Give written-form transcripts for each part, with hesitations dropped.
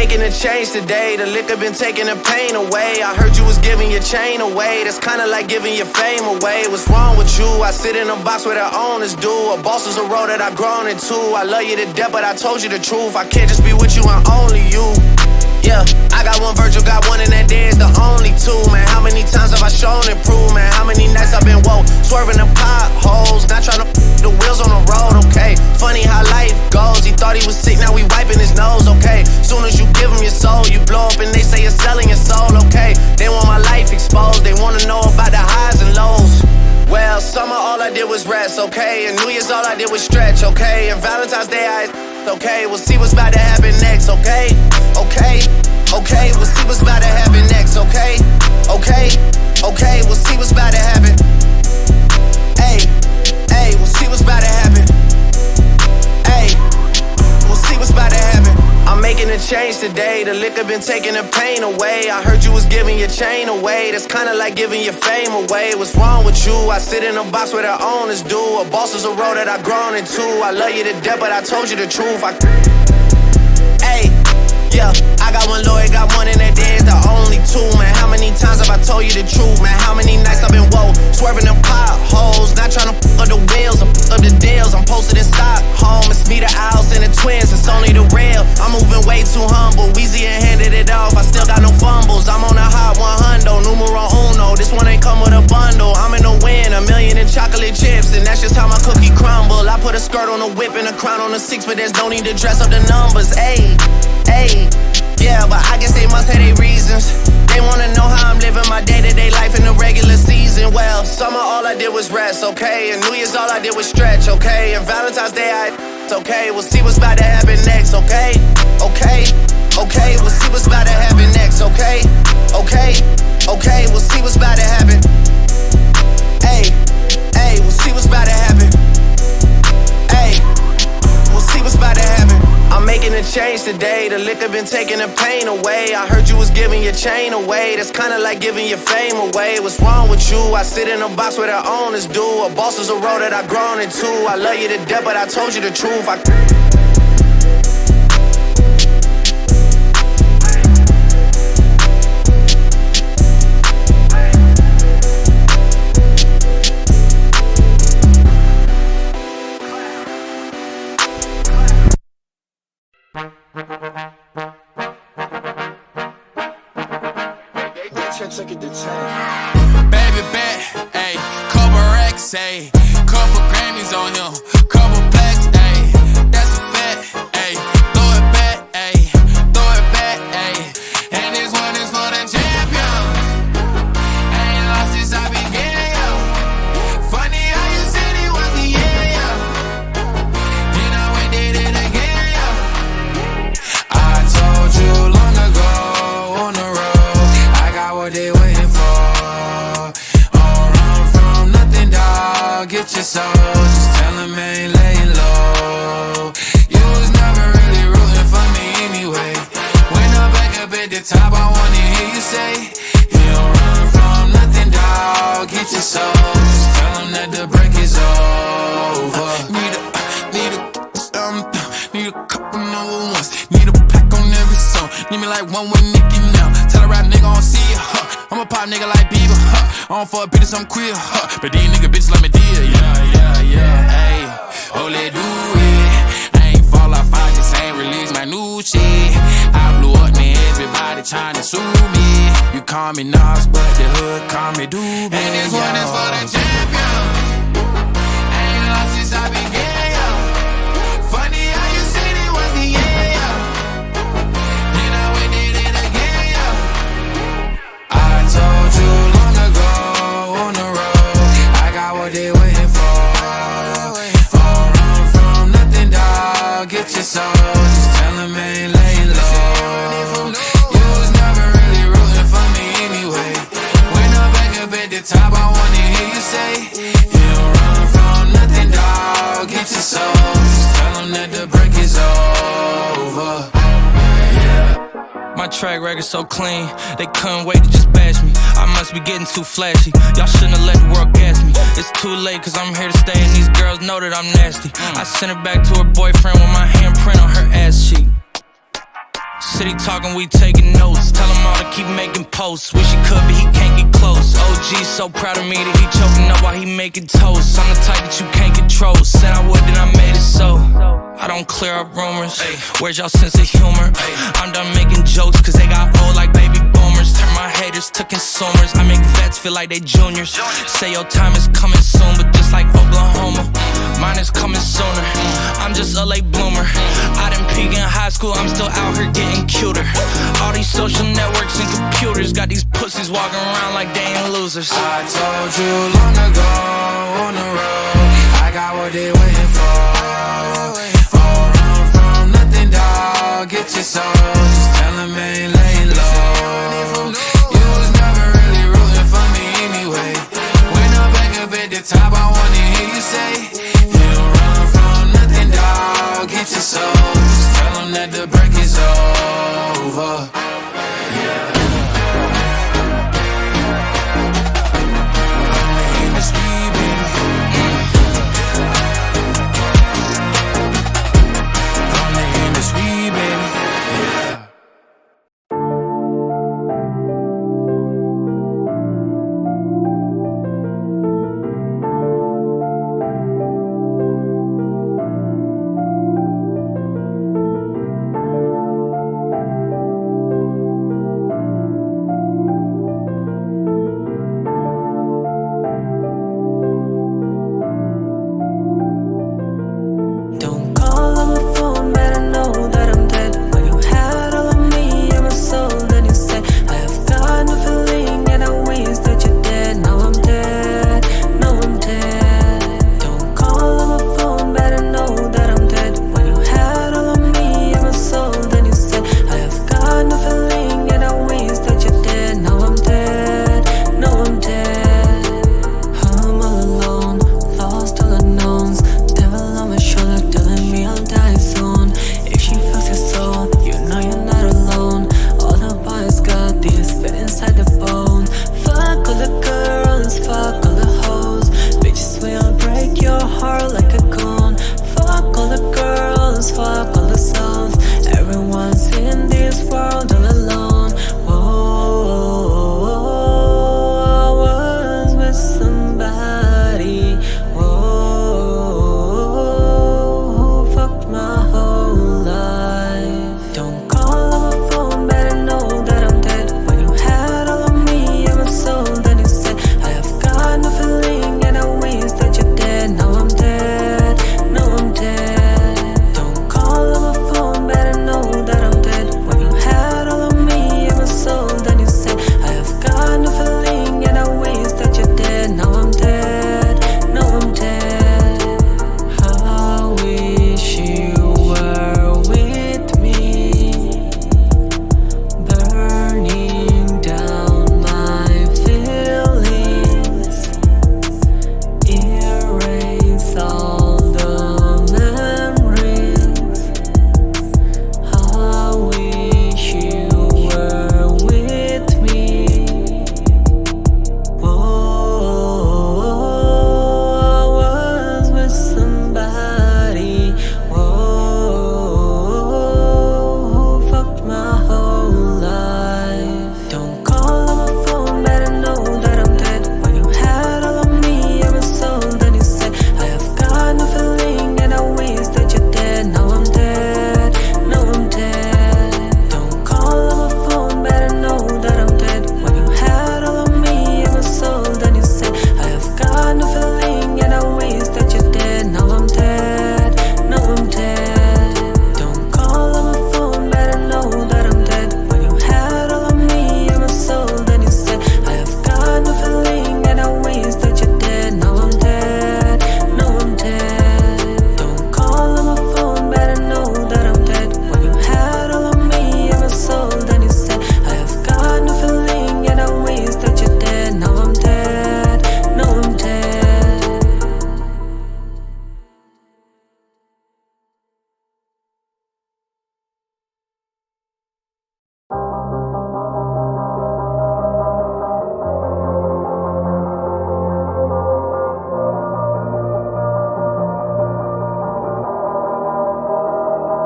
making a change today. The liquor been taking the pain away. I heard you was giving your chain away. That's kinda like giving your fame away. What's wrong with you? I sit in a box where the owners do. A boss is a role that I've grown into. I love you to death, but I told you the truth. I can't just be with you, I'm only you. Yeah, I got one Virgil, got one, and that day is the only two, man. How many times have I shown and proved, man? How many nights I've been woke, swerving the potholes, not trying to the wheels on the road, okay? Funny how life goes. He thought he was sick, now we wiping his nose, okay? Soon as you give him your soul, you blow up and they say you're selling your soul, okay? They want my life exposed, they wanna know about the highs and lows. Well, summer all I did was rest, okay? And New Year's all I did was stretch, okay? And Valentine's Day okay? We'll see what's about to happen next, okay? Okay, okay, we'll see what's about to happen next, okay? Okay, okay, we'll see what's about to happen. Hey, hey, we'll see what's about to happen. Hey, we'll see what's about to happen. I'm making a change today. The liquor been taking the pain away. I heard you was giving your chain away. That's kinda like giving your fame away. What's wrong with you? I sit in a box where the owners do. A boss is a role that I've grown into. I love you to death, but I told you the truth. Hey, yeah, I got one lawyer, got one, and that day is the only two, man. How many times have I told you the truth, man? How many nights I've been woke, swerving them potholes, not trying to up the wheels, up the deals. I'm posted in Stockholm, it's me, the Owls, and the Twins, it's only the real. I'm moving way too humble, Weezy and handed it off, I still got no fumbles. I'm on a hot 100, numero uno, this one ain't come with a bundle. I'm in the win, $1 million in chocolate chips, and that's just how my cookie crumble. I put a skirt on a whip and a crown on a 6, but there's no need to dress up the numbers, ayy. Hey, yeah, but I guess they must have their reasons. They wanna know how I'm living my day-to-day life in the regular season. Well, summer all I did was rest, okay? And New Year's all I did was stretch, okay? And Valentine's Day it's okay. We'll see what's about to happen next, okay? Okay, okay, we'll see what's about to happen next, okay? Okay, okay, we'll see what's about to happen. Hey, hey, we'll see what's about to happen. Hey, we'll see what's about to happen. I'm making a change today. The liquor been taking the pain away. I heard you was giving your chain away. That's kinda like giving your fame away. What's wrong with you? I sit in a box where the owners do. A boss is a role that I've grown into. I love you to death, but I told you the truth. Baby bet, ayy, couple racks, ayy, couple Grammys on him, couple plaques, ayy, that's a fact, ayy, throw it back, ayy, ayy, and this one is for the champion. Ain't lost since I began, yo. Funny how you said it was the year, yo. Then I went did it again, yo. I told you long ago on the road, I got what they waiting for. Get your soul, just tell him I ain't laying low. You was never really rooting for me anyway. When I'm back up at the top, I wanna hear you say, you don't run from nothing, dawg. Get your soul, just tell him that the break is over. Need a couple number ones. Need a pack on every song. Need me like one with Nicki now. Tell a rap nigga I don't see ya, I'm a pop nigga like Bieber, I don't fuck bitches, I'm queer, but these nigga bitches like me dear, yeah, ayy. Oh, let do it. I ain't fall off, I just ain't release my new shit. I blew up, man, everybody tryna sue me. You call me Nas, but the hood call me Doobie. And this one is for the champion. Ain't lost since I began, yo. Funny how you said it was the year, yo. Then I went did it again, yo. I told you long ago on the road, I got what they waiting for. Don't run from nothing, dawg. Get your soul, just tell him I ain't laying low. You was never really rooting for me anyway. When I'm back up at the top, I wanna hear you say, you don't run from nothing, dawg. Get your soul, just tell him that the break is over. My track record so clean, they couldn't wait to just bash me. I must be getting too flashy, y'all shouldn't have let the world gas me. It's too late cause I'm here to stay and these girls know that I'm nasty. I sent her back to her boyfriend with my handprint on her ass cheek. city talking, we taking notes. Tell him all to keep making posts. Wish he could, but he can't get close. OG so proud of me that he choking up while he making toast. I'm the type that you can't control. Said I would, then I made it so. I don't clear up rumors. Ay, where's y'all sense of humor? Ay, I'm done making jokes cause they got old like baby boomers. Turn my haters to consumers. I make vets feel like they juniors. Say your time is coming soon, but just like Oklahoma, mine is coming sooner. I'm just a late bloomer. I didn't peak in high school, I'm still out here getting cuter. All these social networks and computers got these pussies walking around like they ain't losers. I told you long ago on the road, I got what they waiting for. Oh, run from nothing, dog. Get your soul, just tell them ain't laying low. You was never really rooting for me anyway. When I'm back up at the top, I wanna hear you say, you don't run from nothing, dog. Get your soul, just tell them that the break is over. Yeah.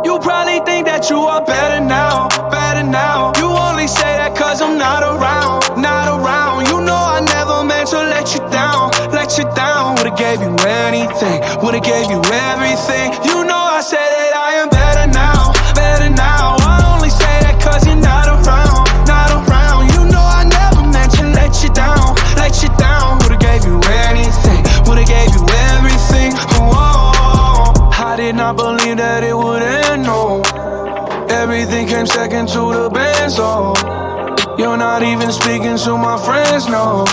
You probably think that you are better now, better would've gave you anything, would've gave you everything. You know I say that I am better now, better now. I only say that cause you're not around, not around. You know I never meant to let you down, let you down. Would've gave you anything, would've gave you everything. Oh, I did not believe that it would end, no. Everything came second to the best, oh. You're not even speaking to my friends, no.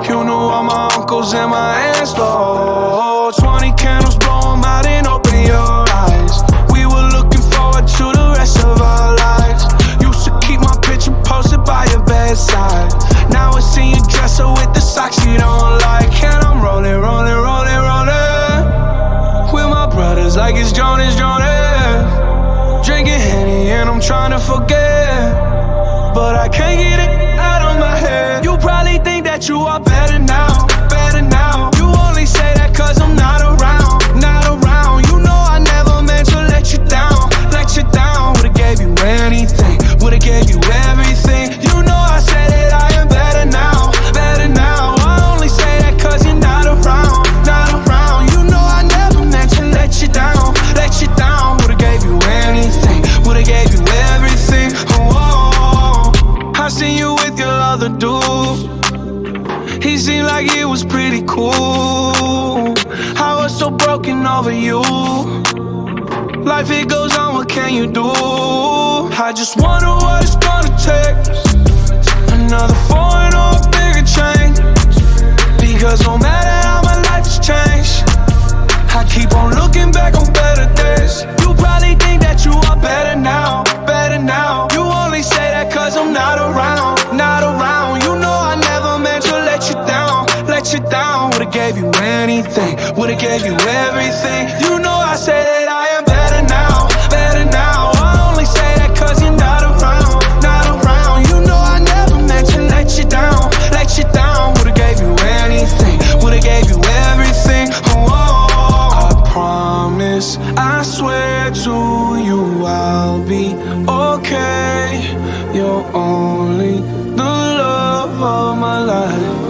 You knew all my uncles and my aunts, though. 20 candles, blow 'em out and open your eyes. We were looking forward to the rest of our lives. Used to keep my picture posted by your bedside. Now I see you dresser with the socks you don't like. And I'm rolling, rolling, rolling, rolling with my brothers like it's Jonas, Jonas. Drinking Henny and I'm trying to forget, but I can't get it out of my head. You probably think that you are better now, better now. You only say that cause I'm not around, not around. You know I never meant to let you down, let you down. Would've gave you anything, would've gave you everything. You know I say that I am better now, better now. I only say that cause you're not around, not around. You know I never meant to let you down, let you down. Would've gave you anything, would've gave you everything. Oh, I seen you with your other dude. He seemed like he was pretty cool. I was so broken over you. Life it goes on, what can you do? I just wonder what it's gonna take. Another foreign or a bigger change. Because no matter how my life has changed, I keep on looking back on better days. You probably think that you are better now, better now. You only say that cause I'm not around, not around. You know I never meant to let you down, let you down. Would've gave you anything, would've gave you everything. You know I say that I am better now, better now. I only say that cause you're not around, not around. You know I never meant to let you down, let you down. Would've gave you anything, would've gave you everything. Oh, I promise, I swear to you I'll be okay. You're only the love of my life.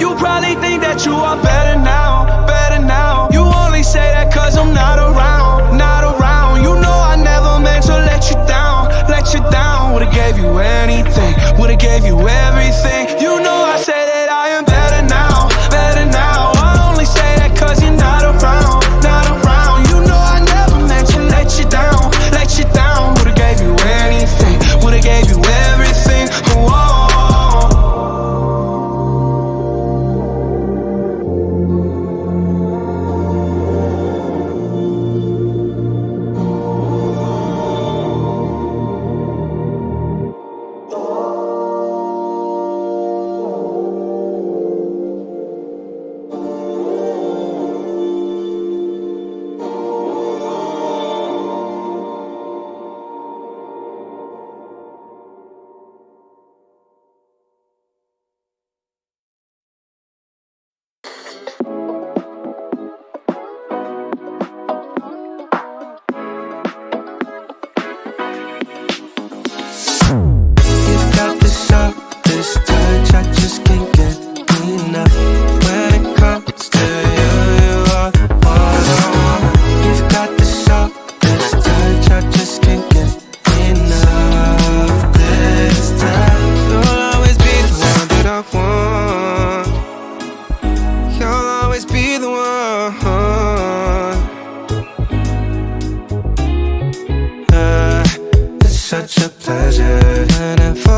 You probably think that you are better now, better now. You only say that cause I'm not around, not around. You know I never meant to let you down, let you down. Would've gave you anything, would've gave you everything. You know I say that I am better now, better now. I only say that cause you're not around, not around. You know I never meant to let you down, let you down. Would've gave you anything, would've gave you everything. Whoa. Such a pleasure.